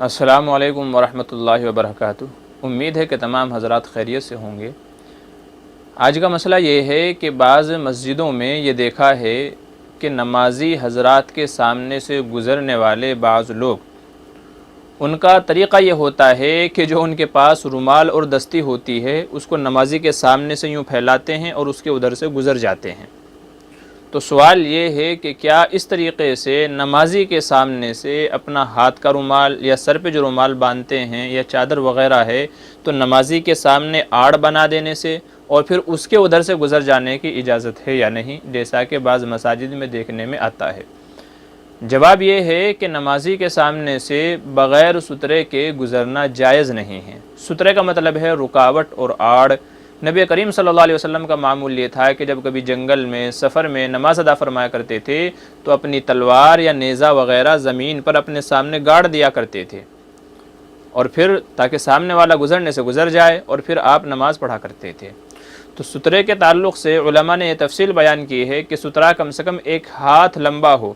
السلام علیکم ورحمۃ اللہ وبرکاتہ۔ امید ہے کہ تمام حضرات خیریت سے ہوں گے۔ آج کا مسئلہ یہ ہے کہ بعض مسجدوں میں یہ دیکھا ہے کہ نمازی حضرات کے سامنے سے گزرنے والے بعض لوگ، ان کا طریقہ یہ ہوتا ہے کہ جو ان کے پاس رومال اور دستی ہوتی ہے اس کو نمازی کے سامنے سے یوں پھیلاتے ہیں اور اس کے ادھر سے گزر جاتے ہیں۔ تو سوال یہ ہے کہ کیا اس طریقے سے نمازی کے سامنے سے اپنا ہاتھ کا رومال یا سر پہ جو رومال باندھتے ہیں یا چادر وغیرہ ہے تو نمازی کے سامنے آڑ بنا دینے سے اور پھر اس کے ادھر سے گزر جانے کی اجازت ہے یا نہیں، جیسا کہ بعض مساجد میں دیکھنے میں آتا ہے؟ جواب یہ ہے کہ نمازی کے سامنے سے بغیر سترے کے گزرنا جائز نہیں ہے۔ سترے کا مطلب ہے رکاوٹ اور آڑ۔ نبی کریم صلی اللہ علیہ وسلم کا معمول یہ تھا کہ جب کبھی جنگل میں سفر میں نماز ادا فرمایا کرتے تھے تو اپنی تلوار یا نیزہ وغیرہ زمین پر اپنے سامنے گاڑ دیا کرتے تھے، اور پھر تاکہ سامنے والا گزرنے سے گزر جائے، اور پھر آپ نماز پڑھا کرتے تھے۔ تو سترے کے تعلق سے علماء نے یہ تفصیل بیان کی ہے کہ سترہ کم سے کم ایک ہاتھ لمبا ہو،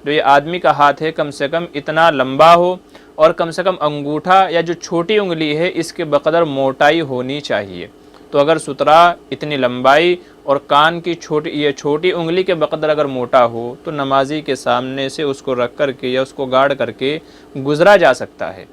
جو یہ آدمی کا ہاتھ ہے کم سے کم اتنا لمبا ہو، اور کم سے کم انگوٹھا یا جو چھوٹی انگلی ہے اس کے بقدر موٹائی ہونی چاہیے۔ تو اگر سترہ اتنی لمبائی اور کان کی چھوٹی انگلی کے بقدر اگر موٹا ہو تو نمازی کے سامنے سے اس کو رکھ کر کے یا اس کو گاڑ کر کے گزرا جا سکتا ہے۔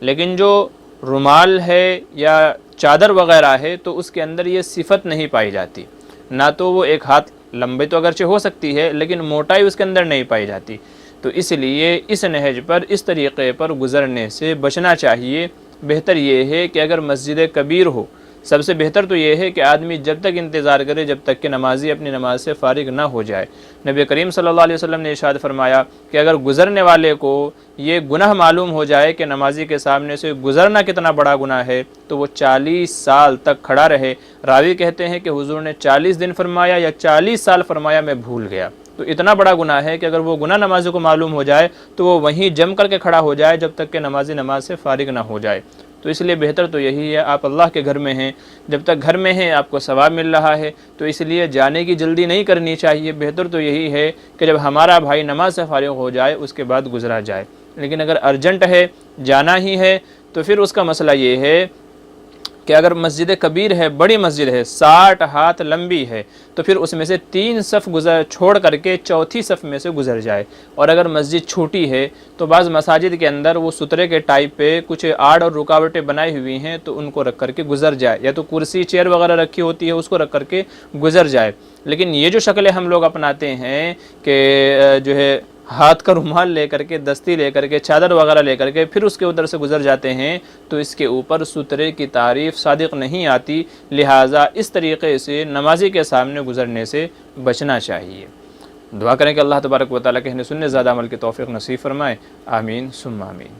لیکن جو رومال ہے یا چادر وغیرہ ہے تو اس کے اندر یہ صفت نہیں پائی جاتی، نہ تو وہ ایک ہاتھ لمبے تو اگرچہ ہو سکتی ہے لیکن موٹائی اس کے اندر نہیں پائی جاتی، تو اس لیے اس نہج پر اس طریقے پر گزرنے سے بچنا چاہیے۔ بہتر یہ ہے کہ اگر مسجد کبیر ہو، سب سے بہتر تو یہ ہے کہ آدمی جب تک انتظار کرے جب تک کہ نمازی اپنی نماز سے فارغ نہ ہو جائے۔ نبی کریم صلی اللہ علیہ وسلم نے ارشاد فرمایا کہ اگر گزرنے والے کو یہ گناہ معلوم ہو جائے کہ نمازی کے سامنے سے گزرنا کتنا بڑا گناہ ہے تو وہ 40 سال تک کھڑا رہے۔ راوی کہتے ہیں کہ حضور نے 40 دن فرمایا یا 40 سال فرمایا، میں بھول گیا۔ تو اتنا بڑا گناہ ہے کہ اگر وہ گناہ نمازی کو معلوم ہو جائے تو وہ وہیں جم کر کے کھڑا ہو جائے جب تک کہ نمازی نماز سے فارغ نہ ہو جائے۔ تو اس لیے بہتر تو یہی ہے، آپ اللہ کے گھر میں ہیں، جب تک گھر میں ہیں آپ کو ثواب مل رہا ہے تو اس لیے جانے کی جلدی نہیں کرنی چاہیے۔ بہتر تو یہی ہے کہ جب ہمارا بھائی نماز سے فارغ ہو جائے اس کے بعد گزرا جائے۔ لیکن اگر ارجنٹ ہے، جانا ہی ہے، تو پھر اس کا مسئلہ یہ ہے کہ اگر مسجد کبیر ہے، بڑی مسجد ہے، 60 ہاتھ لمبی ہے، تو پھر اس میں سے 3 صف چھوڑ کر کے چوتھی صف میں سے گزر جائے۔ اور اگر مسجد چھوٹی ہے تو بعض مساجد کے اندر وہ سترے کے ٹائپ پہ کچھ آڑ اور رکاوٹیں بنائی ہوئی ہیں تو ان کو رکھ کر کے گزر جائے، یا تو کرسی چیئر وغیرہ رکھی ہوتی ہے اس کو رکھ کر کے گزر جائے۔ لیکن یہ جو شکلیں ہم لوگ اپناتے ہیں کہ جو ہے ہاتھ کا رومال لے کر کے، دستی لے کر کے، چادر وغیرہ لے کر کے پھر اس کے ادھر سے گزر جاتے ہیں، تو اس کے اوپر سترے کی تعریف صادق نہیں آتی۔ لہٰذا اس طریقے سے نمازی کے سامنے گزرنے سے بچنا چاہیے۔ دعا کریں کہ اللہ تبارک و تعالیٰ کہنے سننے زیادہ عمل کی توفیق نصیب فرمائے۔ آمین ثم آمین۔